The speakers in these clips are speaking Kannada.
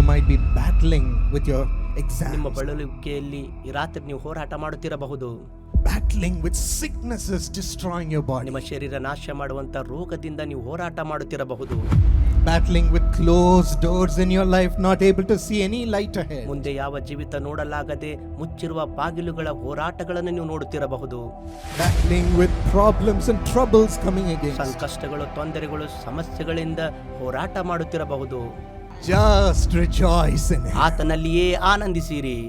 you might be battling with your exams. ನಿಮ್ಮ ಬಳಲುವಿಕೆಯಲ್ಲಿ ಈ ರಾತ್ರಿ ನೀವು ಹೋರಾಟ ಮಾಡುತ್ತಿರಬಹುದು. Battling with sicknesses destroying your body. ನಿಮ್ಮ ಶರೀರ ನಾಶ ಮಾಡುವಂತ ರೋಗದಿಂದ ನೀವು ಹೋರಾಟ ಮಾಡುತ್ತಿರಬಹುದು. Battling with closed doors in your life, not able to see any light ahead. ಮುಂದೆ ಯಾವ ಜೀವಿತ ನೋಡಲಾಗದೆ ಮುಚ್ಚಿರುವ ಬಾಗಿಲುಗಳ ಹೋರಾಟಗಳನ್ನು ನೀವು ನೋಡುತ್ತಿರಬಹುದು. Battling with problems and troubles coming against. ಸಂಕಷ್ಟಗಳು, ತೊಂದರೆಗಳು, ಸಮಸ್ಯೆಗಳಿಂದ ಹೋರಾಟ ಮಾಡುತ್ತಿರಬಹುದು. Just rejoice in Him. ಆತನಲ್ಲಿಯೇ ಆನಂದಿಸಿರಿ.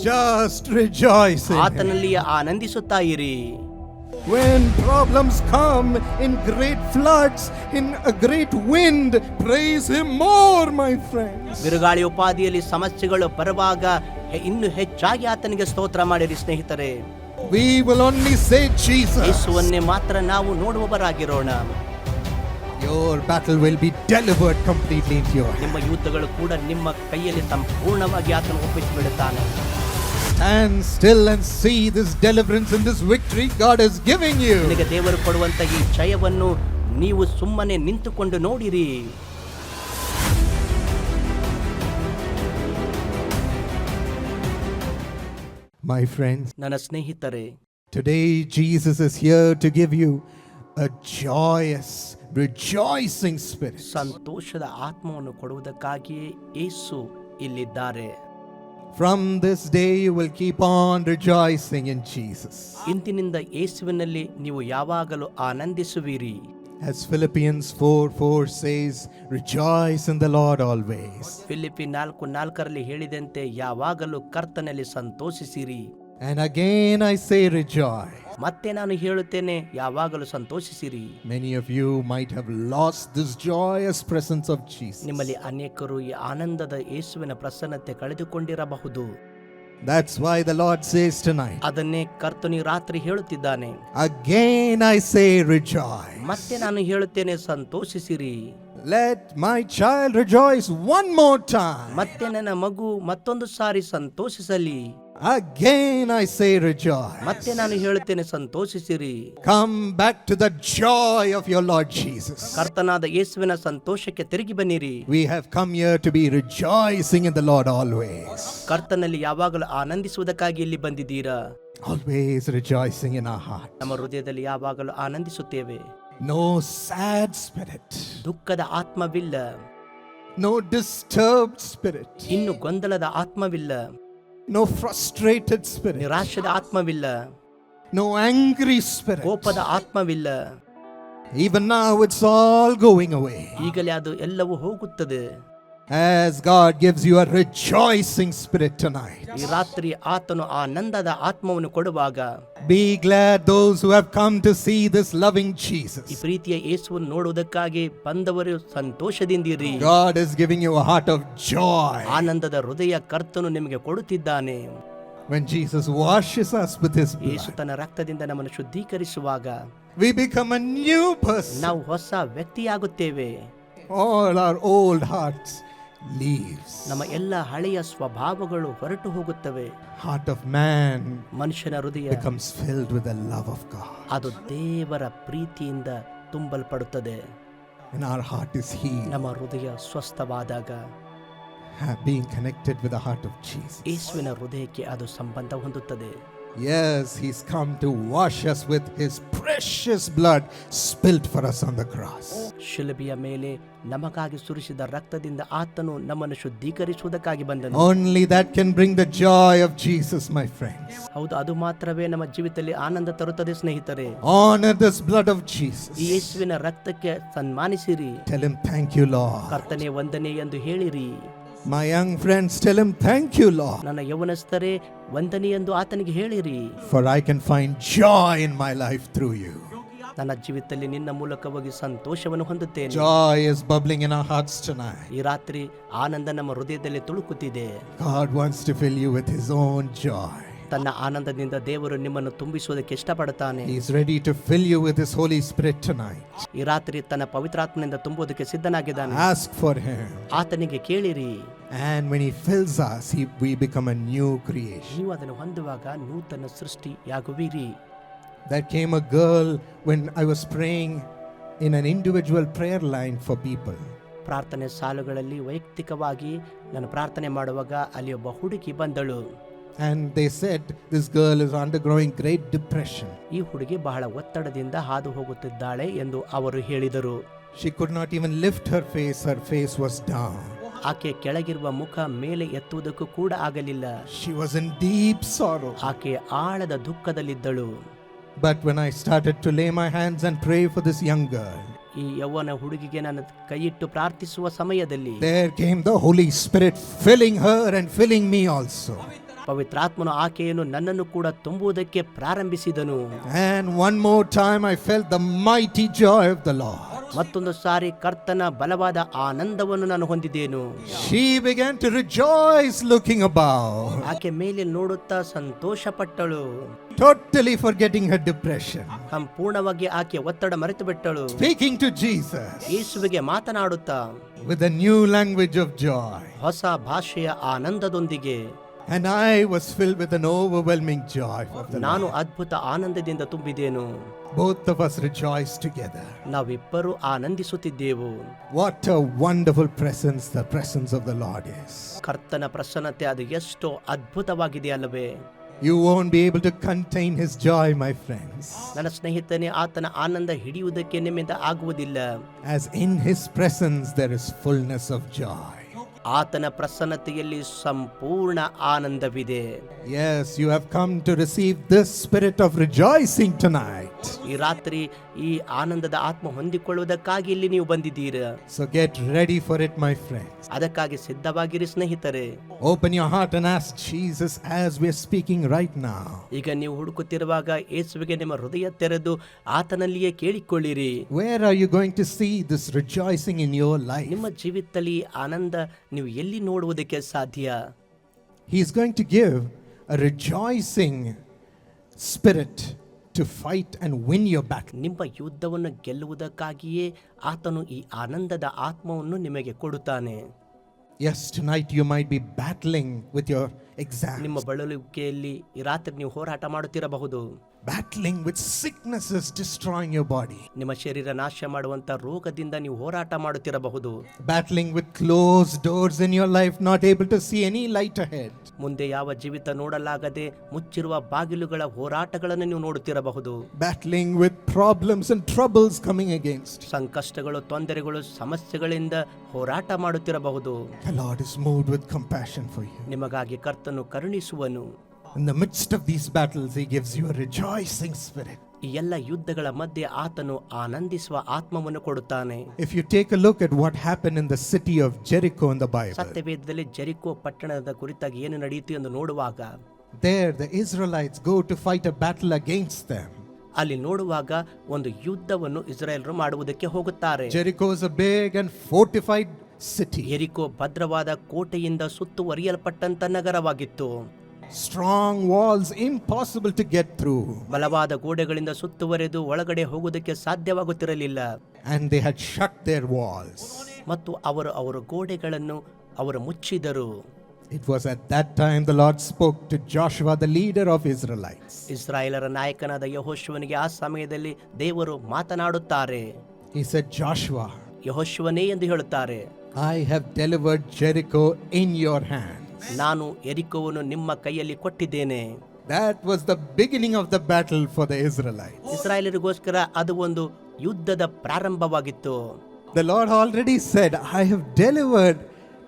Just rejoice in Him. ಆತನಲ್ಲಿಯೇ ಆನಂದಿಸುತ್ತಾ ಇರಿ. When problems come in great floods, in a great wind, praise Him more, my friends. ಬಿರುಗಾಳಿ ಉಪಾದಿಯಲ್ಲಿ ಸಮಸ್ಯೆಗಳು ಬರುವಾಗ ಇನ್ನು ಹೆಚ್ಚಾಗಿ ಆತನಿಗೆ ಸ್ತೋತ್ರ ಮಾಡಿರಿ ಸ್ನೇಹಿತರೆ. We will only say Jesus. ಯೇಸುವನ್ನೇ ಮಾತ್ರ ನಾವು ನೋಡುವವರಾಗಿರೋಣ. Your battle will be delivered completely into your hand. ನಿಮ್ಮ ಯುದ್ಧಗಳು ಕೂಡ ನಿಮ್ಮ ಕೈಯಲ್ಲಿ ಸಂಪೂರ್ಣವಾಗಿ ಆತನು ಒಪ್ಪಿಸಿಬಿಡುತ್ತಾನೆ. Stand still and see this deliverance and this victory God is giving you. ನಿಮಗೆ ದೇವರು ಕೊಡುವಂತ ಈ ಜಯವನ್ನು ನೀವು ಸುಮ್ಮನೆ ನಿಂತುಕೊಂಡು ನೋಡಿರಿ. My friends, ನನ್ನ ಸ್ನೇಹಿತರೆ, today Jesus is here to give you a joyous, rejoicing spirit. ಸಂತೋಷದ ಆತ್ಮವನ್ನು ಕೊಡುವುದಕ್ಕಾಗಿಯೇ ಯೇಸು ಇಲ್ಲಿದ್ದಾರೆ. From this day you will keep on rejoicing in Jesus. ಇಂದಿನಿಂದ ಯೇಸುವಿನಲ್ಲಿ ನೀವು ಯಾವಾಗಲೂ ಆನಂದಿಸುವಿರಿ. As Philippians 4:4 says, rejoice in the Lord always. Philippi 4:4 ಹೇಳಿದಂತೆ ಯಾವಾಗಲೂ ಕರ್ತನಲ್ಲಿ ಸಂತೋಷಿಸಿರಿ. And again I say rejoice. ಮತ್ತೆ ನಾನು ಹೇಳುತ್ತೇನೆ, ಯಾವಾಗಲೂ ಸಂತೋಷಿಸಿರಿ. Many of you might have lost this joyous presence of Jesus. ನಿಮ್ಮಲ್ಲಿ ಅನೇಕರು ಈ ಆನಂದದ ಯೇಸುವಿನ ಪ್ರಸನ್ನತೆ ಕಳೆದುಕೊಂಡಿರಬಹುದು. That's why the Lord says tonight, ಅದನ್ನೇ ಕರ್ತನು ಈ ರಾತ್ರಿ ಹೇಳುತ್ತಿದ್ದಾನೆ. again I say rejoice. ಮತ್ತೆ ನಾನು ಹೇಳುತ್ತೇನೆ, ಸಂತೋಷಿಸಿರಿ. Let my child rejoice one more time. ಮತ್ತೆ ನನ್ನ ಮಗು ಮತ್ತೊಂದು ಸಾರಿ ಸಂತೋಷಿಸಲಿ. Again I say rejoice. ಮತ್ತೆ ನಾನು ಹೇಳುತ್ತೇನೆ, ಸಂತೋಷಿಸಿರಿ. Come back to the joy of your Lord Jesus. ಕರ್ತನಾದ ಯೇಸುವಿನ ಸಂತೋಷಕ್ಕೆ ತಿರುಗಿ ಬನ್ನಿರಿ. We have come here to be rejoicing in the Lord always. ಕರ್ತನಲ್ಲಿ ಯಾವಾಗಲೂ ಆನಂದಿಸುವುದಕ್ಕಾಗಿ ಇಲ್ಲಿ ಬಂದಿದ್ದೀರಾ. Always rejoicing in our heart. ನಮ್ಮ ಹೃದಯದಲ್ಲಿ ಯಾವಾಗಲೂ ಆನಂದಿಸುತ್ತೇವೆ. No sad spirit. ದುಃಖದ ಆತ್ಮವಿಲ್ಲ. No disturbed spirit. ಇನ್ನು ಗೊಂದಲದ ಆತ್ಮವಿಲ್ಲ. No frustrated spirit. ನಿರಾಶದ ಆತ್ಮವಿಲ್ಲ. No angry spirit. ಕೋಪದ ಆತ್ಮವಿಲ್ಲ. Even now it's all going away. ಈಗಲೇ ಅದು ಎಲ್ಲವೂ ಹೋಗುತ್ತದೆ. As God gives you a rejoicing spirit tonight. ಈ ರಾತ್ರಿ ಆತನು ಆನಂದದ ಆತ್ಮವನ್ನು ಕೊಡುವಾಗ, Be glad those who have come to see this loving ಈ Jesus. ಪ್ರೀತಿಯ ಯೇಸುವನ್ನು ನೋಡುವುದಕ್ಕಾಗಿ ಬಂದವರು ಸಂತೋಷದಿಂದಿರಿ. God is giving you a heart of joy. ಆನಂದದ ಹೃದಯ ಕರ್ತನು ನಿಮಗೆ ಕೊಡುತ್ತಿದ್ದಾನೆ. When Jesus washes us with His Yesu blood, ತನ್ನ ರಕ್ತದಿಂದ ನಮ್ಮನ್ನು ಶುದ್ಧೀಕರಿಸುವಾಗ we become a new person. ನಾವು ಹೊಸ ವ್ಯಕ್ತಿಯಾಗುತ್ತೇವೆ. All our old hearts leaves. ನಮ್ಮ ಎಲ್ಲ ಹಳೆಯ ಸ್ವಭಾವಗಳು ಹೊರಟು ಹೋಗುತ್ತವೆ. Heart of man ಮನುಷ್ಯನ ಹೃದಯ becomes filled with the love of God. ಅದು ದೇವರ ಪ್ರೀತಿಯಿಂದ ತುಂಬಲ್ಪಡುತ್ತದೆ. And our heart is healed. ನಮ್ಮ ಹೃದಯ ಸ್ವಸ್ಥವಾದಾಗ Being connected with the heart of Jesus. ಯೇಸುವಿನ ಹೃದಯಕ್ಕೆ ಅದು ಸಂಬಂಧ ಹೊಂದುತ್ತದೆ. Yes, He's come to wash us with His precious blood spilt for us on the cross. ಶಿಲುಬೆಯ ಮೇಲೆ ನಮಗಾಗಿ ಸುರಿಸಿದ ರಕ್ತದಿಂದ ಆತನು ನಮ್ಮನ್ನು ಶುದ್ಧೀಕರಿಸುವುದಕ್ಕಾಗಿ ಬಂದನು. Only that can bring the joy of Jesus, my friends. ಹೌದು, ಅದು ಮಾತ್ರವೇ ನಮ್ಮ ಜೀವಿತದಲ್ಲಿ ಆನಂದ ತರುತ್ತದೆ ಸ್ನೇಹಿತರೆ. Honor this blood of Jesus. ಈ ಯೇಸುವಿನ ರಕ್ತಕ್ಕೆ ಸನ್ಮಾನಿಸಿರಿ. Tell Him thank you, Lord. ಕರ್ತನೇ ವಂದನೆ ಎಂದು ಹೇಳಿರಿ. My young friends, tell Him thank you, Lord. ನನ್ನ ಯೌವನಸ್ಥರೇ ವಂದನೆ ಎಂದು ಆತನಿಗೆ ಹೇಳಿರಿ. For I can find joy in my life through you. ನನ್ನ ಜೀವಿತದಲ್ಲಿ ನಿನ್ನ ಮೂಲಕವಾಗಿ ಸಂತೋಷವನ್ನು ಹೊಂದುತ್ತೇನೆ. Joy is bubbling in our hearts tonight. ಈ ರಾತ್ರಿ ಆನಂದ ನಮ್ಮ ಹೃದಯದಲ್ಲಿ ತುಳುಕುತ್ತಿದೆ. God wants to fill you with His own joy. ತನ್ನ ಆನಂದದಿಂದ ದೇವರು ನಿಮ್ಮನ್ನು ತುಂಬಿಸುವುದಕ್ಕೆ ಇಷ್ಟಪಡುತ್ತಾನೆ. He is ready to fill you with His Holy Spirit tonight. ಈ ರಾತ್ರಿ ತನ್ನ ಪವಿತ್ರಾತ್ಮನಿಂದ ತುಂಬುವುದಕ್ಕೆ ಸಿದ್ಧನಾಗಿದ್ದಾನೆ. Ask for Him. ಆತನಿಗೆ ಕೇಳಿರಿ. And when He fills us, we become a new creation. ನೀವು ಅದನ್ನು ಹೊಂದುವಾಗ ನೂತನ ಸೃಷ್ಟಿಯಾಗುವಿರಿ. There came a girl when I was praying in an individual prayer line for people. ಪ್ರಾರ್ಥನೆ ಸಾಲುಗಳಲ್ಲಿ ವೈಯಕ್ತಿಕವಾಗಿ ನಾನು ಪ್ರಾರ್ಥನೆ ಮಾಡುವಾಗ ಅಲ್ಲಿ ಒಬ್ಬ ಹುಡುಗಿ ಬಂದಳು. And they said, this girl is undergoing great depression. ಈ ಹುಡುಗಿ ಬಹಳ ಒತ್ತಡದಿಂದ ಹಾದು ಹೋಗುತ್ತಿದ್ದಾಳೆ ಎಂದು ಅವರು ಹೇಳಿದರು. She could not even lift her face was down. ಆಕೆ ಕೆಳಗಿರುವ ಮುಖ ಮೇಲೆ ಎತ್ತುವುದಕ್ಕೂ ಕೂಡ ಆಗಲಿಲ್ಲ. She was in deep sorrow. ಆಕೆ ಆಳದ ದುಃಖದಲ್ಲಿದ್ದಳು. But when I started to lay my hands and pray for this young girl, ಈ ಯೌವನ ಹುಡುಗಿಗೆ ನಾನು ಕೈಯಿಟ್ಟು ಪ್ರಾರ್ಥಿಸುವ ಸಮಯದಲ್ಲಿ there came the Holy Spirit filling her and filling me also. ಪವಿತ್ರಾತ್ಮನು ಆಕೆಯನ್ನು ನನ್ನನ್ನು ಕೂಡ ತುಂಬುವುದಕ್ಕೆ ಪ್ರಾರಂಭಿಸಿದನು. And one more time I felt the mighty joy of the Lord. ಮತ್ತೊಂದು ಸಾರಿ ಕರ್ತನ ಬಲವಾದ ಆನಂದವನ್ನು ನಾನು ಹೊಂದಿದ್ದೇನು. She began to rejoice looking above, ಆಕೆ ಮೇಲೆ ನೋಡುತ್ತಾ ಸಂತೋಷ ಪಟ್ಟಳು. totally forgetting her depression, ಸಂಪೂರ್ಣವಾಗಿ ಆಕೆ ಒತ್ತಡ ಮರೆತು ಬಿಟ್ಟಳು. speaking to Jesus ಯೇಸುವಿಗೆ ಮಾತನಾಡುತ್ತಾ with a new language of joy. ಹೊಸ ಭಾಷೆಯ ಆನಂದದೊಂದಿಗೆ. And I was filled with an overwhelming joy of the ನಾನು Lord. ಅದ್ಭುತ ಆನಂದದಿಂದ ತುಂಬಿದ್ದೇನು. Both of us rejoiced together. ನಾವಿಬ್ಬರು ಆನಂದಿಸುತ್ತಿದ್ದೆವು. What a wonderful presence the presence of the Lord is. ಕರ್ತನ ಪ್ರಸನ್ನತೆ ಅದು ಎಷ್ಟೋ ಅದ್ಭುತವಾಗಿದೆ ಅಲ್ಲವೇ. You won't be able to contain his joy, my friends. ನನ್ನ ಸ್ನೇಹಿತನೇ, ಆತನ ಆನಂದ ಹಿಡಿಯುವುದಕ್ಕೆ ನಿಮ್ಮಿಂದ ಆಗುವುದಿಲ್ಲ. As in his presence there is fullness of joy. ಆತನ ಪ್ರಸನ್ನತೆಯಲ್ಲಿ ಸಂಪೂರ್ಣ ಆನಂದವಿದೆ. Yes, you have come to receive this spirit of rejoicing tonight. ಈ ರಾತ್ರಿ ಈ ಆನಂದದ ಆತ್ಮ ಹೊಂದಿಕೊಳ್ಳುವುದಕ್ಕಾಗಿ ಇಲ್ಲಿ ನೀವು ಬಂದಿದ್ದೀರಾ. So get ready for it, my friends. ಅದಕ್ಕಾಗಿ ಸಿದ್ಧವಾಗಿರಿ ಸ್ನೇಹಿತರೆ. Open your heart and ask Jesus as we are speaking right now. ಈಗ ನೀವು ಹುಡುಕುತ್ತಿರುವಾಗ ಯೇಸುವಿಗೆ ನಿಮ್ಮ ಹೃದಯ ತೆರೆದು ಆತನಲ್ಲಿಯೇ ಕೇಳಿಕೊಳ್ಳಿರಿ. Where are you going to see this rejoicing in your life? ನಿಮ್ಮ ಜೀವಿತದಲ್ಲಿ ಆನಂದ ನೀವು ಎಲ್ಲಿ ನೋಡುವುದಕ್ಕೆ ಸಾಧ್ಯ? He is going to give a rejoicing spirit to fight and win your battle. ನಿಮ್ಮ ಯುದ್ಧವನ್ನು ಗೆಲ್ಲುವುದಕ್ಕಾಗಿಯೇ ಆತನು ಈ ಆನಂದದ ಆತ್ಮವನ್ನು ನಿಮಗೆ ಕೊಡುತ್ತಾನೆ. Yes, tonight you might be battling with your exams, ನಿಮ್ಮ ಬಳಲುವಿಕೆಯಲ್ಲಿ ಈ ರಾತ್ರಿ ನೀವು ಹೋರಾಟ ಮಾಡುತ್ತಿರಬಹುದು. battling with sicknesses destroying your body, ನಿಮ್ಮ ಶರೀರ ನಾಶ ಮಾಡುವಂತ ರೋಗದಿಂದ ನೀವು ಹೋರಾಟ ಮಾಡುತ್ತಿರಬಹುದು. battling with closed doors in your life, not able to see any light ahead. ಮುಂದೆ ಯಾವ ಜೀವಿತ ನೋಡಲಾಗದೆ ಮುಚ್ಚಿರುವ ಬಾಗಿಲುಗಳ ಹೋರಾಟಗಳನ್ನು ನೀವು ನೋಡುತ್ತಿರಬಹುದು. battling with problems and troubles coming against. ಸಂಕಷ್ಟಗಳು, ತೊಂದರೆಗಳು, ಸಮಸ್ಯೆಗಳಿಂದ ಹೋರಾಟ ಮಾಡುತ್ತಿರಬಹುದು. The Lord is moved with compassion for you. ನಿಮಗಾಗಿ ಕರ್ತನು ಕರುಣಿಸುವನು. In the midst of these battles, He gives you a rejoicing spirit. ಈ ಎಲ್ಲ ಯುದ್ಧಗಳ ಮಧ್ಯೆ ಆತನು ಆನಂದಿಸುವ ಆತ್ಮವನ್ನು ಕೊಡುತ್ತಾನೆ. If you take a look at what happened in the city of Jericho in the Bible, ಸತ್ಯವೇದದಲ್ಲಿ ಜೆರಿಕೋ ಪಟ್ಟಣದ ಕುರಿತಾಗಿ ಏನು ನಡೆಯಿತು ಎಂದು ನೋಡುವಾಗ, there the Israelites go to fight a battle against them. ಅಲ್ಲಿ ನೋಡುವಾಗ ಒಂದು ಯುದ್ಧವನ್ನು ಇಸ್ರಾಯೇಲರು ಮಾಡುವುದಕ್ಕೆ ಹೋಗುತ್ತಾರೆ. Jericho is a big and fortified city. ಯೆರಿಕೋ ಭದ್ರವಾದ ಕೋಟೆಯಿಂದ ಸುತ್ತುವರಿಯಲ್ಪಟ್ಟಂತ ನಗರವಾಗಿತ್ತು. Strong walls, impossible to get through. ಬಲವಾದ ಗೋಡೆಗಳಿಂದ ಸುತ್ತುವರೆದು ಒಳಗಡೆ ಹೋಗುವುದಕ್ಕೆ ಸಾಧ್ಯವಾಗುತ್ತಿರಲಿಲ್ಲ. And they had shut their walls. ಮತ್ತು ಅವರ ಗೋಡೆಗಳನ್ನು ಅವರು ಮುಚ್ಚಿದರು. It was at that time the Lord spoke to Joshua, the leader of Israelites. ಇಸ್ರಾಯೇಲರ ನಾಯಕನಾದ ಯೆಹೋಶುವನಿಗೆ ಆ ಸಮಯದಲ್ಲಿ ದೇವರು ಮಾತನಾಡುತ್ತಾರೆ. He said, Joshua, ಯೆಹೋಶುವನೇ ಎಂದು ಹೇಳುತ್ತಾರೆ, I have delivered Jericho in your hands. ನಾನು ಯೆರಿಕೋವನ್ನು ನಿಮ್ಮ ಕೈಯಲ್ಲಿ ಕೊಟ್ಟಿದ್ದೇನೆ. That was the beginning of the battle for the Israelites. ಇಸ್ರಾಯೇಲರಿಗೋಸ್ಕರ ಅದು ಒಂದು ಯುದ್ಧದ ಪ್ರಾರಂಭವಾಗಿತ್ತು. The Lord already said, I have delivered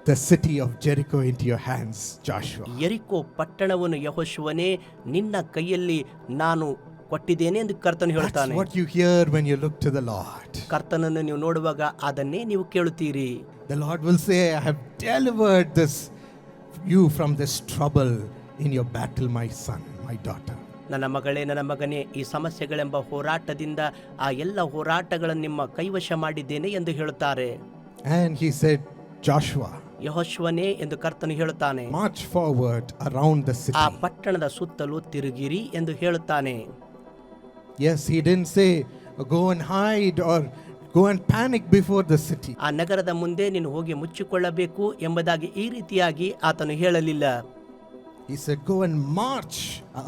the city of Jericho into your hands, Joshua. ಯೆರಿಕೋ ಪಟ್ಟಣವನ್ನು ಯೆಹೋಶುವನೇ ನಿನ್ನ ಕೈಯಲ್ಲಿ ನಾನು ಕೊಟ್ಟಿದ್ದೇನೆ ಎಂದು ಕರ್ತನು That's ಹೇಳುತ್ತಾನೆ. what you hear when you look to the Lord. ಕರ್ತನನ್ನು ನೀವು ನೋಡುವಾಗ ಅದನ್ನೇ ನೀವು ಕೇಳುತ್ತೀರಿ. The Lord will say, I have delivered you from this trouble in your battle, my son, my daughter. ನನ್ನ ಮಗಳೇ, ನನ್ನ ಮಗನೇ, ಈ ಸಮಸ್ಯೆಗಳೆಂಬ ಹೋರಾಟದಿಂದ ಆ ಎಲ್ಲ ಹೋರಾಟಗಳನ್ನು ನಿಮ್ಮ ಕೈವಶ ಮಾಡಿದ್ದೇನೆ ಎಂದು ಹೇಳುತ್ತಾರೆ. And he said, Joshua, ಯೆಹೋಶುವನೇ ಎಂದು ಕರ್ತನು ಹೇಳುತ್ತಾನೆ, march forward around the ಆ city. ಪಟ್ಟಣದ ಸುತ್ತಲೂ ತಿರುಗಿರಿ ಎಂದು ಹೇಳುತ್ತಾನೆ. Yes, he didn't say, go and hide or go and panic before the city. ಆ ನಗರದ ಮುಂದೆ ನೀನು ಹೋಗಿ ಮುಚ್ಚಿಕೊಳ್ಳಬೇಕು ಎಂಬುದಾಗಿ ಈ ರೀತಿಯಾಗಿ ಆತನು ಹೇಳಲಿಲ್ಲ. He said, go and march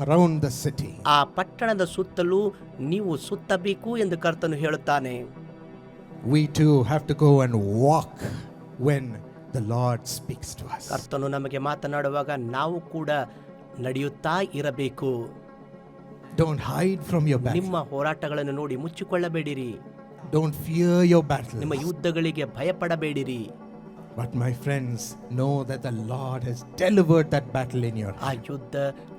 around the city. ಆ ಪಟ್ಟಣದ ಸುತ್ತಲೂ ನೀವು ಸುತ್ತಬೇಕು ಎಂದು ಕರ್ತನು ಹೇಳುತ್ತಾನೆ. we too have to go and walk when the Lord speaks to us. ಕರ್ತನು ನಮಗೆ ಮಾತನಾಡುವಾಗ ನಾವು ಕೂಡ ನಡೆಯುತ್ತಾ ಇರಬೇಕು. Don't hide from your battle. ನಿಮ್ಮ ಹೋರಾಟಗಳನ್ನು ನೋಡಿ ಮುಚ್ಚಿಕೊಳ್ಳಬೇಡಿರಿ. Don't fear your battle. ನಿಮ್ಮ ಯುದ್ಧಗಳಿಗೆ ಭಯಪಡಬೇಡಿರಿ. But my friends, know that the Lord has delivered that battle in your ಆ hand. ಯುದ್ಧ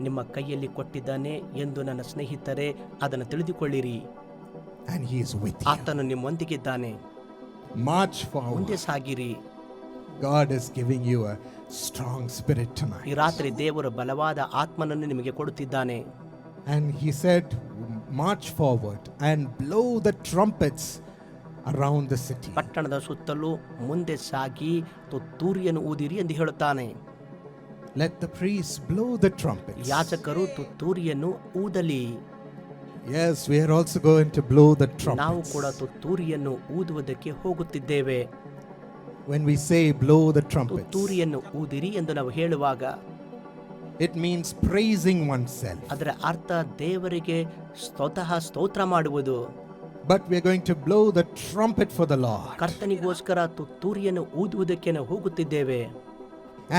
ನಿಮ್ಮ ಕೈಯಲ್ಲಿ ಕೊಟ್ಟಿದ್ದಾನೆ ಎಂದು ನನ್ನ ಸ್ನೇಹಿತರೆ ಅದನ್ನು ತಿಳಿದುಕೊಳ್ಳಿರಿ. And He is with you. ಆತನು ನಿಮ್ಮೊಂದಿಗಿದ್ದಾನೆ. March forward. ಮುಂದೆ ಸಾಗಿರಿ. God is giving you a strong spirit ಈ tonight. ರಾತ್ರಿ ದೇವರು ಬಲವಾದ ಆತ್ಮನನ್ನು ನಿಮಗೆ ಕೊಡುತ್ತಿದ್ದಾನೆ. And He said, march forward and blow the trumpets around the city. ಪಟ್ಟಣದ ಸುತ್ತಲೂ ಮುಂದೆ ಸಾಗಿ ತುತ್ತೂರಿಯನ್ನು ಊದಿರಿ ಎಂದು ಹೇಳುತ್ತಾನೆ. Let the priests blow the trumpets. ಯಾಜಕರು ತುತ್ತೂರಿಯನ್ನು ಊದಲಿ. Yes, we are also going to blow the ನಾವು trumpets. ಕೂಡ ತುತ್ತೂರಿಯನ್ನು ಊದುವುದಕ್ಕೆ ಹೋಗುತ್ತಿದ್ದೇವೆ. When we say blow the trumpets, ತುತ್ತೂರಿಯನ್ನು ಊದಿರಿ ಎಂದು ನಾವು ಹೇಳುವಾಗ it means praising oneself. ಅದರ ಅರ್ಥ ದೇವರಿಗೆ ಸ್ವತಃ ಸ್ತೋತ್ರ ಮಾಡುವುದು. But we are going to blow the trumpet for the Lord ಕರ್ತನಿಗೋಸ್ಕರ ತುತ್ತೂರಿಯನ್ನು ಊದುವುದಕ್ಕೆ ನಾವು ಹೋಗುತ್ತಿದ್ದೇವೆ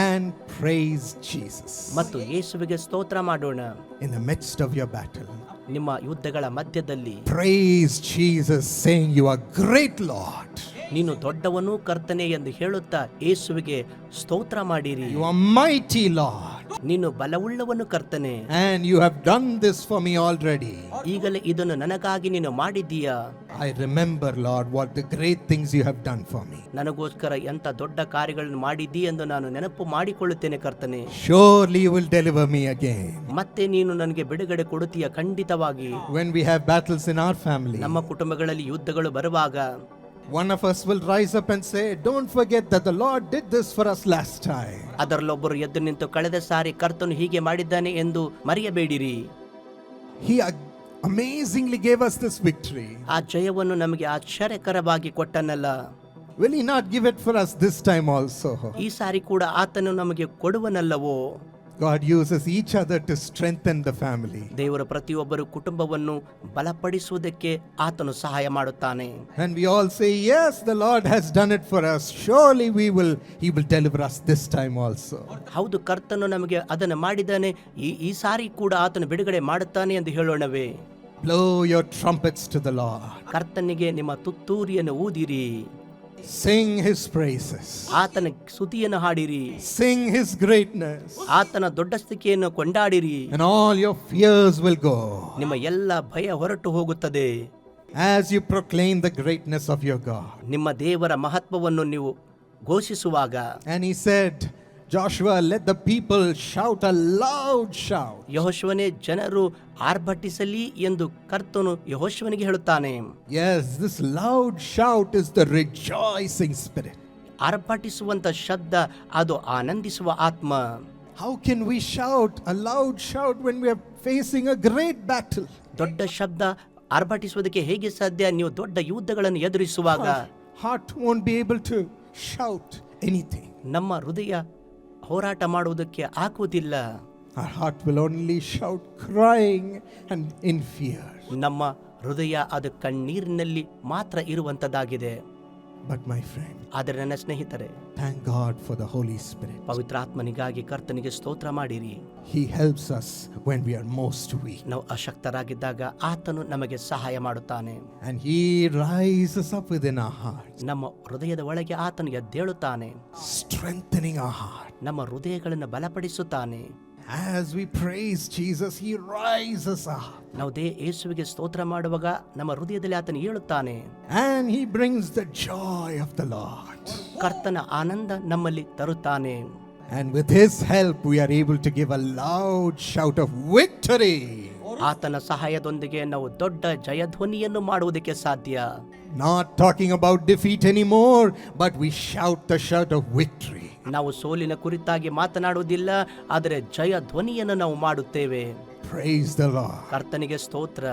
and praise Jesus ಮತ್ತು ಯೇಸುವಿಗೆ ಸ್ತೋತ್ರ ಮಾಡೋಣ. in the midst of your battle. ನಿಮ್ಮ ಯುದ್ಧಗಳ ಮಧ್ಯದಲ್ಲಿ Praise Jesus, saying, you are great, Lord. ನೀನು ದೊಡ್ಡವನು ಕರ್ತನೆ ಎಂದು ಹೇಳುತ್ತಾ ಯೇಸುವಿಗೆ ಸ್ತೋತ್ರ ಮಾಡಿರಿ. You are mighty, Lord. ನೀನು ಬಲವುಳ್ಳವನು ಕರ್ತನೆ, And you have done this for me already. ಈಗಲೇ ಇದನ್ನು ನನಗಾಗಿ ನೀನು ಮಾಡಿದ್ದೀಯಾ. I remember, Lord, what the great things you have done for me. ನನಗೋಸ್ಕರ ಎಂತ ದೊಡ್ಡ ಕಾರ್ಯಗಳನ್ನು ಮಾಡಿದ್ದೀ ಎಂದು ನಾನು ನೆನಪು ಮಾಡಿಕೊಳ್ಳುತ್ತೇನೆ ಕರ್ತನೆ. Surely you will deliver me again. ಮತ್ತೆ ನೀನು ನನಗೆ ಬಿಡುಗಡೆ ಕೊಡುತ್ತೀಯ ಖಂಡಿತವಾಗಿ. When we have battles in our family, ನಮ್ಮ ಕುಟುಂಬಗಳಲ್ಲಿ ಯುದ್ಧಗಳು ಬರುವಾಗ one of us will rise up and say, don't forget that the Lord did this for us last time. ಅದರಲ್ಲೊಬ್ಬರು ಎದ್ದು ನಿಂತು ಕಳೆದ ಸಾರಿ ಕರ್ತನು ಹೀಗೆ ಮಾಡಿದ್ದಾನೆ ಎಂದು ಮರೆಯಬೇಡಿರಿ. He amazingly gave us this victory. ಆ ಜಯವನ್ನು ನಮಗೆ ಆಶ್ಚರ್ಯಕರವಾಗಿ ಕೊಟ್ಟನಲ್ಲ. Will He not give it for us this time also? ಈ ಸಾರಿ ಕೂಡ ಆತನು ನಮಗೆ ಕೊಡುವನಲ್ಲವೋ. God uses each other to strengthen the family. ದೇವರು ಪ್ರತಿಯೊಬ್ಬರು ಕುಟುಂಬವನ್ನು ಬಲಪಡಿಸುವುದಕ್ಕೆ ಆತನು ಸಹಾಯ ಮಾಡುತ್ತಾನೆ. And we all say, yes, the Lord has done it for us. Surely He will deliver us this time also. ಹೌದು, ಕರ್ತನು ನಮಗೆ ಅದನ್ನು ಮಾಡಿದ್ದಾನೆ, ಈ ಸಾರಿ ಕೂಡ ಆತನು ಬಿಡುಗಡೆ ಮಾಡುತ್ತಾನೆ ಎಂದು ಹೇಳೋಣವೇ. Blow your trumpets to the Lord. ಕರ್ತನಿಗೆ ನಿಮ್ಮ ತುತ್ತೂರಿಯನ್ನು ಊದಿರಿ. Sing His praises. ಆತನ ಸ್ತುತಿಯನ್ನು ಹಾಡಿರಿ. Sing His greatness. ಆತನ ದೊಡ್ಡಸ್ತಿಕೆಯನ್ನು ಕೊಂಡಾಡಿರಿ. And all your fears will go. ನಿಮ್ಮ ಎಲ್ಲ ಭಯ ಹೊರಟು ಹೋಗುತ್ತದೆ. As you proclaim the greatness of your God. ನಿಮ್ಮ ದೇವರ ಮಹತ್ವವನ್ನು ನೀವು ಘೋಷಿಸುವಾಗ. And he said, Joshua, let the people shout a loud shout. ಯೆಹೋಶುವನೇ, ಜನರು ಆರ್ಭಟಿಸಲಿ ಎಂದು ಕರ್ತನು ಯೆಹೋಶುವನಿಗೆ ಹೇಳುತ್ತಾನೆ. Yes, this loud shout is the rejoicing spirit. ಆರ್ಭಟಿಸುವಂತ ಶಬ್ದ ಅದು ಆನಂದಿಸುವ ಆತ್ಮ. How can we shout a loud shout when we are facing a great battle? ದೊಡ್ಡ ಶಬ್ದ ಆರ್ಭಟಿಸುವುದಕ್ಕೆ ಹೇಗೆ ಸಾಧ್ಯ? ನೀವು ದೊಡ್ಡ ಯುದ್ಧಗಳನ್ನು ಎದುರಿಸುವಾಗ Heart won't be able to shout anything. ನಮ್ಮ ಹೃದಯ ಹೋರಾಟ ಮಾಡುವುದಕ್ಕೆ ಆಗುವುದಿಲ್ಲ. Our heart will only shout crying and in fear. ನಮ್ಮ ಹೃದಯ ಅದು ಕಣ್ಣೀರಿನಲ್ಲಿ ಮಾತ್ರ ಇರುವಂತದ್ದಾಗಿದೆ. But my friend, ಆದರೆ ನನ್ನ ಸ್ನೇಹಿತರೆ, thank God for the Holy Spirit. ಪವಿತ್ರಾತ್ಮನಿಗಾಗಿ ಕರ್ತನಿಗೆ ಸ್ತೋತ್ರ ಮಾಡಿರಿ. He helps us when we are most weak. ನಾವು ಅಶಕ್ತರಾಗಿದ್ದಾಗ ಆತನು ನಮಗೆ ಸಹಾಯ ಮಾಡುತ್ತಾನೆ. And He rises up within our hearts, ನಮ್ಮ ಹೃದಯದ ಒಳಗೆ ಆತನು ಎದ್ದೇಳುತ್ತಾನೆ. strengthening our heart. ನಮ್ಮ ಹೃದಯಗಳನ್ನು ಬಲಪಡಿಸುತ್ತಾನೆ. As we praise Jesus, He rises up. ನಾವು ಯೇಸುವಿಗೆ ಸ್ತೋತ್ರ ಮಾಡುವಾಗ ನಮ್ಮ ಹೃದಯದಲ್ಲಿ ಆತನು ಏಳುತ್ತಾನೆ. And He brings the joy of the Lord. ಕರ್ತನ ಆನಂದ ನಮ್ಮಲ್ಲಿ ತರುತ್ತಾನೆ. And with His help, we are able to give a loud shout of victory. ಆತನ ಸಹಾಯದೊಂದಿಗೆ ನಾವು ದೊಡ್ಡ ಜಯಧ್ವನಿಯನ್ನು ಮಾಡುವುದಕ್ಕೆ ಸಾಧ್ಯ. Not talking about defeat anymore, but we shout the shout of victory. ನಾವು ಸೋಲಿನ ಕುರಿತಾಗಿ ಮಾತನಾಡುವುದಿಲ್ಲ, ಆದರೆ ಜಯ ಧ್ವನಿಯನ್ನು ನಾವು ಮಾಡುತ್ತೇವೆ. Praise the Lord. ಕರ್ತನಿಗೆ ಸ್ತೋತ್ರ.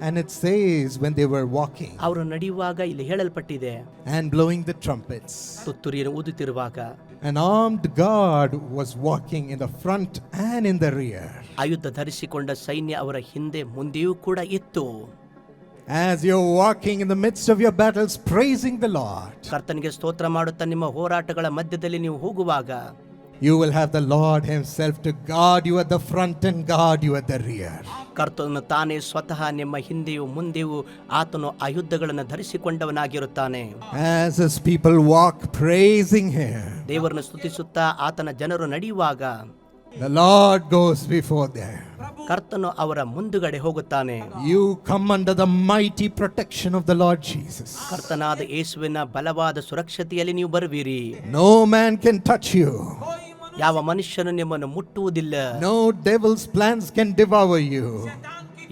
And it says when they were walking ಅವರು ನಡೆಯುವಾಗ ಇಲ್ಲಿ ಹೇಳಲ್ಪಟ್ಟಿದೆ, and blowing the trumpets, ತುತ್ತೂರಿಯನ್ನು ಊದುತ್ತಿರುವಾಗ an armed guard was walking in the front and in the rear. ಆಯುಧ ಧರಿಸಿಕೊಂಡ ಸೈನ್ಯ ಅವರ ಹಿಂದೆ ಮುಂದೆಯೂ ಕೂಡ ಇತ್ತು. As you're walking in the midst of your battles, praising the Lord, ಕರ್ತನಿಗೆ ಸ್ತೋತ್ರ ಮಾಡುತ್ತಾ ನಿಮ್ಮ ಹೋರಾಟಗಳ ಮಧ್ಯದಲ್ಲಿ ನೀವು ಹೋಗುವಾಗ you will have the Lord himself to guard you at the front and guard you at the rear. ಕರ್ತನು ತಾನೇ ಸ್ವತಃ ನಿಮ್ಮ ಹಿಂದೆಯೂ ಮುಂದೆಯೂ ಆತನು ಆಯುಧಗಳನ್ನು ಧರಿಸಿಕೊಂಡವನಾಗಿರುತ್ತಾನೆ. As his people walk praising him, ದೇವರನ್ನು ಸ್ತುತಿಸುತ್ತಾ ಆತನ ಜನರು ನಡೆಯುವಾಗ the Lord goes before them. ಕರ್ತನು ಅವರ ಮುಂದುಗಡೆ ಹೋಗುತ್ತಾನೆ. You come under the mighty protection of the Lord Jesus. ಕರ್ತನಾದ ಯೇಸುವಿನ ಬಲವಾದ ಸುರಕ್ಷತೆಯಲ್ಲಿ ನೀವು ಬರುವಿರಿ. No man can touch you. ಯಾವ ಮನುಷ್ಯನು ನಿಮ್ಮನ್ನು ಮುಟ್ಟುವುದಿಲ್ಲ. No devil's plans can devour you.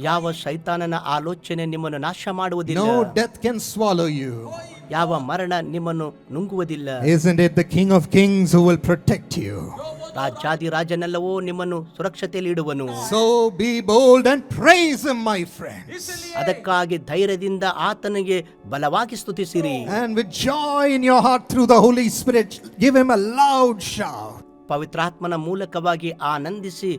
ಯಾವ ಶೈತಾನನ ಆಲೋಚನೆ ನಿಮ್ಮನ್ನು ನಾಶ ಮಾಡುವುದಿಲ್ಲ. No death can swallow you. ಯಾವ ಮರಣ ನಿಮ್ಮನ್ನು ನುಂಗುವುದಿಲ್ಲ. Isn't it the King of Kings who will protect you? ರಾಜಾದಿ ರಾಜನೆಲ್ಲವೋ ನಿಮ್ಮನ್ನು ಸುರಕ್ಷತೆಯಲ್ಲಿ ಇಡುವನು. So be bold and praise him, my friends. ಅದಕ್ಕಾಗಿ ಧೈರ್ಯದಿಂದ ಆತನಿಗೆ ಬಲವಾಗಿ ಸ್ತುತಿಸಿರಿ. And with joy in your heart through the Holy Spirit, give him a loud shout. ಪವಿತ್ರಾತ್ಮನ ಮೂಲಕವಾಗಿ ಆನಂದಿಸಿ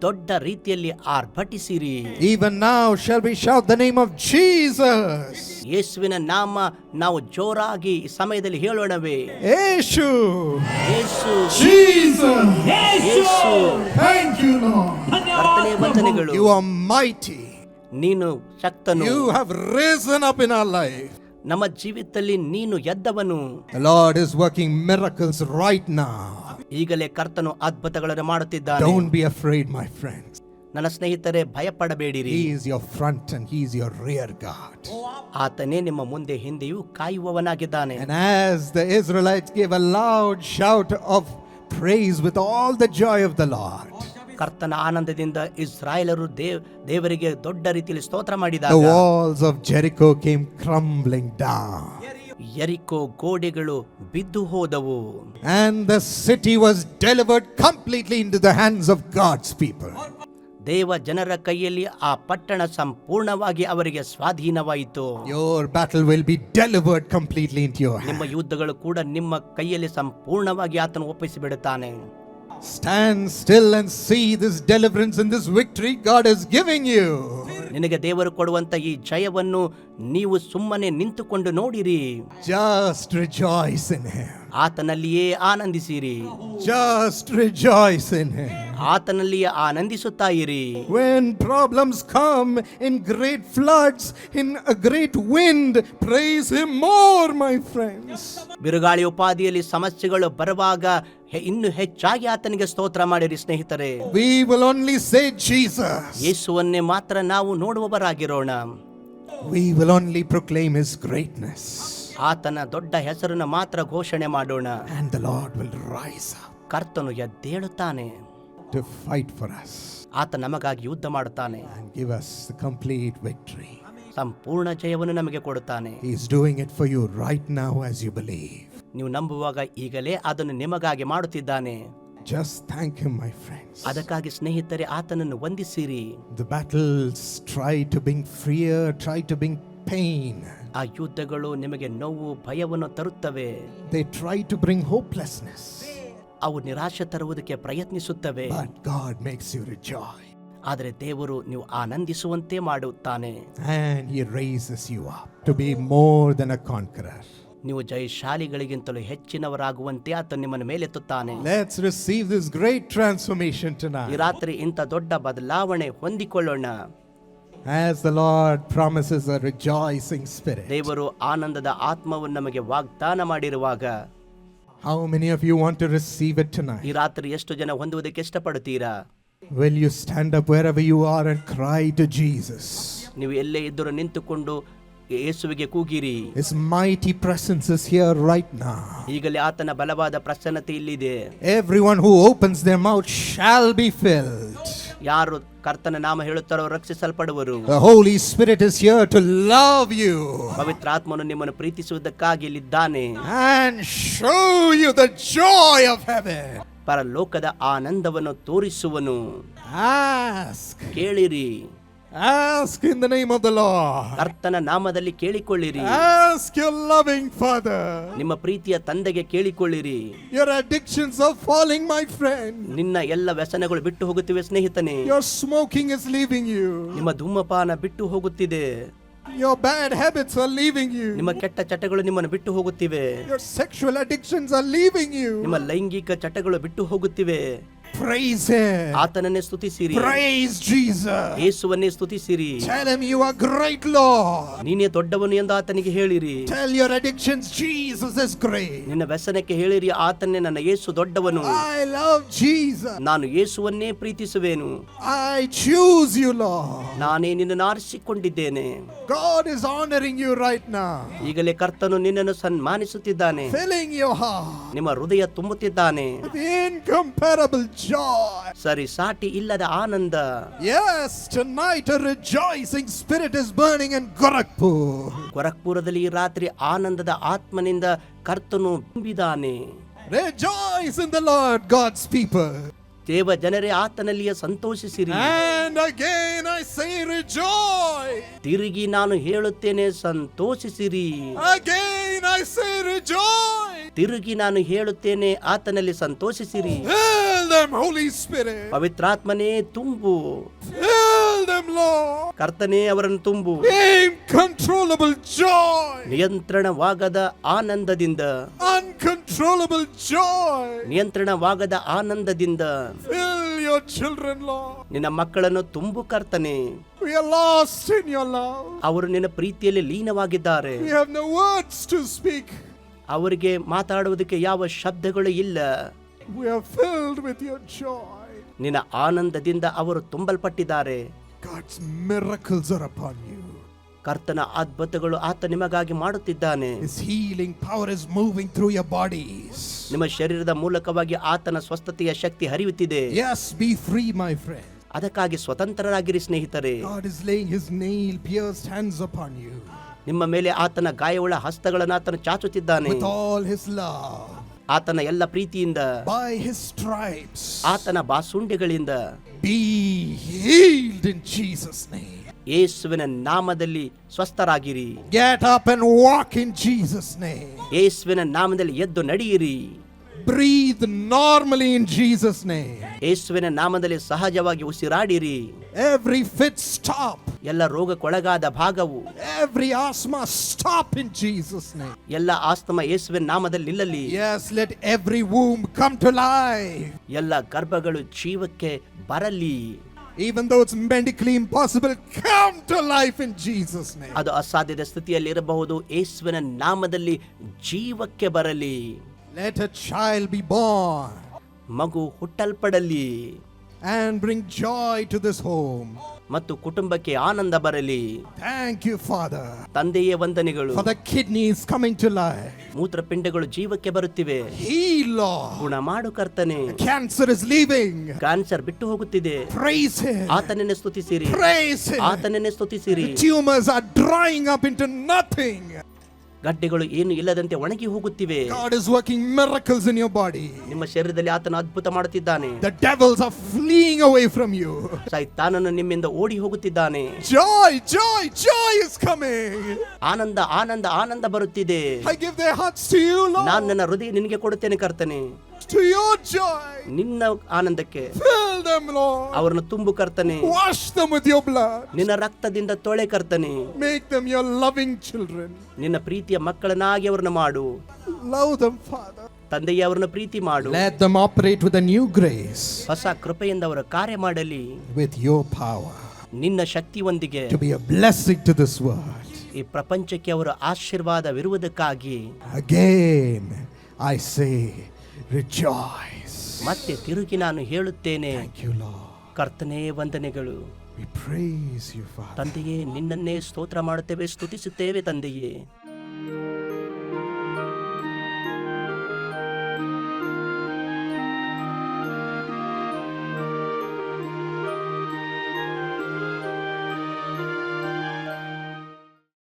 ದೊಡ್ಡ ರೀತಿಯಲ್ಲಿ ಆರ್ಭಟಿಸಿರಿ. Even now shall we shout the name of Jesus. ಯೇಸುವಿನ ನಾಮ ನಾವು ಜೋರಾಗಿ ಈ ಸಮಯದಲ್ಲಿ ಹೇಳೋಣವೇ? Yeshu. Yesu, Jesus. Yesu. Thank you, Lord. ಕರ್ತನೇ ವಂದನೆಗಳು. You are mighty. ನೀನು ಶಕ್ತನು. You have risen up in our life. ನಮ್ಮ ಜೀವಿತದಲ್ಲಿ ನೀನು ಎದ್ದವನು. The Lord is working miracles right now. ಈಗಲೇ ಕರ್ತನು ಅದ್ಭುತಗಳನ್ನು ಮಾಡುತ್ತಿದ್ದಾನೆ. Don't be afraid, my friends. ನನ್ನ ಸ್ನೇಹಿತರೆ, ಭಯಪಡಬೇಡಿರಿ. He is your front and he is your rear guard. ಆತನೇ ನಿಮ್ಮ ಮುಂದೆ ಹಿಂದೆಯೂ ಕಾಯುವವನಾಗಿದ್ದಾನೆ. And as the Israelites gave a loud shout of praise with all the joy of the Lord, ಕರ್ತನ ಆನಂದದಿಂದ ಇಸ್ರಾಯೇಲರು ದೇವರಿಗೆ ದೊಡ್ಡ ರೀತಿಯಲ್ಲಿ ಸ್ತೋತ್ರ the ಮಾಡಿದಾಗ walls of Jericho came crumbling down. ಯೆರಿಕೋ ಗೋಡೆಗಳು ಬಿದ್ದು ಹೋದವು. And the city was delivered completely into the hands of God's people. ದೇವ ಜನರ ಕೈಯಲ್ಲಿ ಆ ಪಟ್ಟಣ ಸಂಪೂರ್ಣವಾಗಿ ಅವರಿಗೆ ಸ್ವಾಧೀನವಾಯಿತು. Your battle will be delivered completely into your ನಿಮ್ಮ hands. ಯುದ್ಧಗಳು ಕೂಡ ನಿಮ್ಮ ಕೈಯಲ್ಲಿ ಸಂಪೂರ್ಣವಾಗಿ ಆತನು ಒಪ್ಪಿಸಿಬಿಡುತ್ತಾನೆ. Stand still and see this deliverance and this victory God is giving you. ನಿನಗೆ ದೇವರು ಕೊಡುವಂತ ಈ ಜಯವನ್ನು ನೀವು ಸುಮ್ಮನೆ ನಿಂತುಕೊಂಡು ನೋಡಿರಿ. Just rejoice in him. ಆತನಲ್ಲಿಯೇ ಆನಂದಿಸಿರಿ. Just rejoice in him. ಆತನಲ್ಲಿಯೇ ಆನಂದಿಸುತ್ತಾ ಇರಿ. When problems come in great floods, in a great wind, praise him more, my friends. ಬಿರುಗಾಳಿ ಉಪಾದಿಯಲ್ಲಿ ಸಮಸ್ಯೆಗಳು ಬರುವಾಗ ಇನ್ನು ಹೆಚ್ಚಾಗಿ ಆತನಿಗೆ ಸ್ತೋತ್ರ ಮಾಡಿರಿ ಸ್ನೇಹಿತರೆ. We will only say Jesus. ಯೇಸುವನ್ನೇ ಮಾತ್ರ ನಾವು ನೋಡುವವರಾಗಿರೋಣ. We will only proclaim his greatness. ಆತನ ದೊಡ್ಡ ಹೆಸರನ್ನು ಮಾತ್ರ ಘೋಷಣೆ ಮಾಡೋಣ. And the Lord will rise up ಕರ್ತನು ಎದ್ದೇಳುತ್ತಾನೆ. to fight for us ಆತ ನಮಗಾಗಿ ಯುದ್ಧ ಮಾಡುತ್ತಾನೆ. and give us the complete victory. ಸಂಪೂರ್ಣ ಜಯವನ್ನು ನಮಗೆ ಕೊಡುತ್ತಾನೆ. He is doing it for you right now as you believe. ನೀವು ನಂಬುವಾಗ ಈಗಲೇ ಅದನ್ನು ನಿಮಗಾಗಿ ಮಾಡುತ್ತಿದ್ದಾನೆ. Just thank him, my friends. ಅದಕ್ಕಾಗಿ ಸ್ನೇಹಿತರೆ ಆತನನ್ನು ವಂದಿಸಿರಿ. The battles try to bring fear, try to bring pain. ಆ ಯುದ್ಧಗಳು ನಿಮಗೆ ನೋವು ಭಯವನ್ನು ತರುತ್ತವೆ. They try to bring hopelessness. ಅವು ನಿರಾಶೆ ತರುವುದಕ್ಕೆ ಪ್ರಯತ್ನಿಸುತ್ತವೆ. But God makes you rejoice. ಆದರೆ ದೇವರು ನೀವು ಆನಂದಿಸುವಂತೆ ಮಾಡುತ್ತಾನೆ. And he raises you up to be more than a conqueror. ನೀವು ಜಯಶಾಲಿಗಳಿಗಿಂತಲೂ ಹೆಚ್ಚಿನವರಾಗುವಂತೆ ಆತ ನಿಮ್ಮನ್ನು ಮೇಲೆತ್ತುತ್ತಾನೆ. Let's receive this great transformation ಈ tonight. ರಾತ್ರಿ ಇಂಥ ದೊಡ್ಡ ಬದಲಾವಣೆ ಹೊಂದಿಕೊಳ್ಳೋಣ. As the Lord promises a rejoicing spirit. ದೇವರು ಆನಂದದ ಆತ್ಮವನ್ನು ನಮಗೆ ವಾಗ್ದಾನ ಮಾಡಿರುವಾಗ How many of you want to receive it ಈ tonight? ರಾತ್ರಿ ಎಷ್ಟು ಜನ ಹೊಂದುವುದಕ್ಕೆ ಇಷ್ಟಪಡುತ್ತೀರಾ? Will you stand up wherever you are and cry to Jesus? ನೀವು ಎಲ್ಲೇ ಇದ್ದರೂ ನಿಂತುಕೊಂಡು ಯೇಸುವಿಗೆ ಕೂಗಿರಿ. His mighty presence is here right now. ಈಗಲೇ ಆತನ ಬಲವಾದ ಪ್ರಸನ್ನತೆ ಇಲ್ಲಿದೆ. Everyone who opens their mouth shall be filled. ಯಾರು ಕರ್ತನ ನಾಮ ಹೇಳುತ್ತಾರೋ ರಕ್ಷಿಸಲ್ಪಡುವರು. The Holy Spirit is here to love you ಪವಿತ್ರಾತ್ಮನು ನಿಮ್ಮನ್ನು ಪ್ರೀತಿಸುವುದಕ್ಕಾಗಿ ಇಲ್ಲಿದ್ದಾನೆ. and show you the joy of heaven. ಪರಲೋಕದ ಆನಂದವನ್ನು ತೋರಿಸುವನು. Ask. ಕೇಳಿರಿ. Ask in the name of the Lord. ಕರ್ತನ ನಾಮದಲ್ಲಿ ಕೇಳಿಕೊಳ್ಳಿರಿ. Ask your loving Father. ನಿಮ್ಮ ಪ್ರೀತಿಯ ತಂದೆಗೆ ಕೇಳಿಕೊಳ್ಳಿರಿ. Your addictions are falling, my friend. ನಿನ್ನ ಎಲ್ಲ ವ್ಯಸನಗಳು ಬಿಟ್ಟು ಹೋಗುತ್ತಿವೆ ಸ್ನೇಹಿತನೇ. Your smoking is leaving you. ನಿಮ್ಮ ಧೂಮಪಾನ ಬಿಟ್ಟು ಹೋಗುತ್ತಿದೆ. Your bad habits are leaving you. ನಿಮ್ಮ ಕೆಟ್ಟ ಚಟಗಳು ನಿಮ್ಮನ್ನು ಬಿಟ್ಟು ಹೋಗುತ್ತಿವೆ. Your sexual addictions are leaving you. ನಿಮ್ಮ ಲೈಂಗಿಕ ಚಟಗಳು ಬಿಟ್ಟು ಹೋಗುತ್ತಿವೆ. Praise Him. ಆತನನ್ನೇ ಸ್ತುತಿಸಿರಿ. Praise Jesus. ಯೇಸುವನ್ನೇ ಸ್ತುತಿಸಿರಿ. Tell Him you are great, Lord. ನೀನೇ ದೊಡ್ಡವನು ಎಂದು ಆತನಿಗೆ ಹೇಳಿರಿ. Tell your addictions Jesus is great. ನಿನ್ನ ವ್ಯಸನಕ್ಕೆ ಹೇಳಿರಿ, ಆತನೇ ನನ್ನ ಯೇಸು ದೊಡ್ಡವನು. I love Jesus. ನಾನು ಯೇಸುವನ್ನೇ ಪ್ರೀತಿಸುವೆನು. I choose you, Lord. ನಾನೇ ನಿನ್ನನ್ನು ಆರಿಸಿಕೊಂಡಿದ್ದೇನೆ. God is honoring you right now. ಈಗಲೇ ಕರ್ತನು ನಿನ್ನನ್ನು ಸನ್ಮಾನಿಸುತ್ತಿದ್ದಾನೆ. Filling your heart ನಿಮ್ಮ ಹೃದಯ ತುಂಬುತ್ತಿದ್ದಾನೆ. with incomparable joy. ಸರಿ ಸಾಟಿ ಇಲ್ಲದ ಆನಂದ. Yes, tonight a rejoicing spirit is burning in Gorakhpur. ಗೋರಖ್ಪುರದಲ್ಲಿ ಈ ರಾತ್ರಿ ಆನಂದದ ಆತ್ಮನಿಂದ ಕರ್ತನು ತುಂಬಿದಾನೆ. Rejoice in the Lord, God's people. ದೇವ ಜನರೇ ಆತನಲ್ಲಿಯೇ ಸಂತೋಷಿಸಿರಿ. And again I say rejoice. ತಿರುಗಿ ನಾನು ಹೇಳುತ್ತೇನೆ, ಸಂತೋಷಿಸಿರಿ. Again I say rejoice. ತಿರುಗಿ ನಾನು ಹೇಳುತ್ತೇನೆ, ಆತನಲ್ಲಿ ಸಂತೋಷಿಸಿರಿ. Fill them, Holy Spirit. ಪವಿತ್ರಾತ್ಮನೇ ತುಂಬು. Fill them, Lord. ಕರ್ತನೇ ಅವರನ್ನು ತುಂಬು. Uncontrollable joy. ನಿಯಂತ್ರಣವಾಗದ ಆನಂದದಿಂದ. Uncontrollable joy. ನಿಯಂತ್ರಣವಾಗದ ಆನಂದದಿಂದ. Fill your children, Lord. ನಿನ್ನ ಮಕ್ಕಳನ್ನು ತುಂಬು ಕರ್ತನೆ. We are lost in your love. ಅವರು ನಿನ್ನ ಪ್ರೀತಿಯಲ್ಲಿ ಲೀನವಾಗಿದ್ದಾರೆ. We have no words to speak. ಅವರಿಗೆ ಮಾತಾಡುವುದಕ್ಕೆ ಯಾವ ಶಬ್ದಗಳು ಇಲ್ಲ. We are filled with your joy. ನಿನ್ನ ಆನಂದದಿಂದ ಅವರು ತುಂಬಲ್ಪಟ್ಟಿದ್ದಾರೆ. God's miracles are upon you. ಕರ್ತನ ಅದ್ಭುತಗಳು ಆತ ನಿಮಗಾಗಿ ಮಾಡುತ್ತಿದ್ದಾನೆ. His healing power is moving through your bodies. ನಿಮ್ಮ ಶರೀರದ ಮೂಲಕವಾಗಿ ಆತನ ಸ್ವಸ್ಥತೆಯ ಶಕ್ತಿ ಹರಿಯುತ್ತಿದೆ. Yes, be free, my friend. ಅದಕ್ಕಾಗಿ ಸ್ವತಂತ್ರರಾಗಿರಿ ಸ್ನೇಹಿತರೆ. God is laying his nail pierced hands upon you. ನಿಮ್ಮ ಮೇಲೆ ಆತನ ಗಾಯವುಳ್ಳ ಹಸ್ತಗಳನ್ನು ಆತನು ಚಾಚುತ್ತಿದ್ದಾನೆ. With all his love. ಆತನ ಎಲ್ಲ ಪ್ರೀತಿಯಿಂದ. By his stripes. ಆತನ ಬಾಸುಂಡೆಗಳಿಂದ. Be healed in Jesus' name. ಯೇಸುವಿನ ನಾಮದಲ್ಲಿ ಸ್ವಸ್ಥರಾಗಿರಿ. Get up and walk in Jesus' name. ಯೇಸುವಿನ ನಾಮದಲ್ಲಿ ಎದ್ದು ನಡೆಯಿರಿ. Breathe normally in Jesus' name. ಯೇಸುವಿನ ನಾಮದಲ್ಲಿ ಸಹಜವಾಗಿ ಉಸಿರಾಡಿರಿ. Every fit stop. ಎಲ್ಲ ರೋಗಕ್ಕೊಳಗಾದ ಭಾಗವು. Every asthma stop in Jesus' name. ಎಲ್ಲ ಆಸ್ತಮ ಯೇಸುವಿನ ನಾಮದಲ್ಲಿ ನಿಲ್ಲಲಿ. Yes, let every womb come to life. ಎಲ್ಲ ಗರ್ಭಗಳು ಜೀವಕ್ಕೆ ಬರಲಿ. Even though it's medically impossible, come to life in Jesus' name. ಅದು ಅಸಾಧ್ಯದ ಸ್ಥಿತಿಯಲ್ಲಿ ಇರಬಹುದು, ಯೇಸುವಿನ ನಾಮದಲ್ಲಿ ಜೀವಕ್ಕೆ ಬರಲಿ. Let a child be born. ಮಗು ಹುಟ್ಟಲ್ಪಡಲಿ. And bring joy to this home. ಮತ್ತು ಕುಟುಂಬಕ್ಕೆ ಆನಂದ ಬರಲಿ. Thank you, Father. ತಂದೆಯೇ ವಂದನೆಗಳು. For the kidneys coming to life. ಮೂತ್ರಪಿಂಡಗಳು ಜೀವಕ್ಕೆ ಬರುತ್ತಿವೆ. Heal, Lord. ಗುಣ ಮಾಡು ಕರ್ತನೆ. Cancer is leaving. ಕ್ಯಾನ್ಸರ್ ಬಿಟ್ಟು ಹೋಗುತ್ತಿದೆ. Praise Him. ಆತನನ್ನೇ ಸ್ತುತಿಸಿರಿ. Praise Him. ಆತನನ್ನೇ ಸ್ತುತಿಸಿರಿ. Tumors are drying up into nothing. ಗಡ್ಡೆಗಳು ಏನು ಇಲ್ಲದಂತೆ ಒಣಗಿ ಹೋಗುತ್ತಿವೆ. God is working miracles in your body. ನಿಮ್ಮ ಶರೀರದಲ್ಲಿ ಆತನ ಅದ್ಭುತ ಮಾಡುತ್ತಿದ್ದಾನೆ. The devils are fleeing away from you. ಸೈತಾನನು ನಿಮ್ಮಿಂದ ಓಡಿ ಹೋಗುತ್ತಿದ್ದಾನೆ. Joy, joy, joy is coming. ಆನಂದ ಆನಂದ ಆನಂದ ಬರುತ್ತಿದೆ. I give their hearts to you, Lord. ನಾನು ನನ್ನ ಹೃದಯ ನಿನಗೆ ಕೊಡುತ್ತೇನೆ ಕರ್ತನೆ. To your joy. ನಿನ್ನ ಆನಂದಕ್ಕೆ. Fill them, Lord. ಅವರನ್ನು ತುಂಬು ಕರ್ತನೆ. Wash them with your blood. ನಿನ್ನ ರಕ್ತದಿಂದ ತೊಳೆ ಕರ್ತನೆ. Make them your loving children. ನಿನ್ನ ಪ್ರೀತಿಯ ಮಕ್ಕಳನ್ನಾಗಿ ಅವರನ್ನು ಮಾಡು. Love them, Father. ತಂದೆಯೇ ಅವರನ್ನು ಪ್ರೀತಿ ಮಾಡು. Let them operate with a new grace. ಹೊಸ ಕೃಪೆಯಿಂದ ಅವರು ಕಾರ್ಯ ಮಾಡಲಿ. With your power. ನಿನ್ನ ಶಕ್ತಿಯೊಂದಿಗೆ. To be a blessing to this world. ಈ ಪ್ರಪಂಚಕ್ಕೆ ಅವರ ಆಶೀರ್ವಾದವಿರುವುದಕ್ಕಾಗಿ. Again, I say, rejoice. ಮತ್ತೆ ತಿರುಗಿ ನಾನು ಹೇಳುತ್ತೇನೆ. Thank you, Lord. ಕರ್ತನೇ ವಂದನೆಗಳು. We praise you, Father. ತಂದೆಯೇ ನಿನ್ನನ್ನೇ ಸ್ತೋತ್ರ ಮಾಡುತ್ತೇವೆ, ಸ್ತುತಿಸುತ್ತೇವೆ ತಂದೆಯೇ.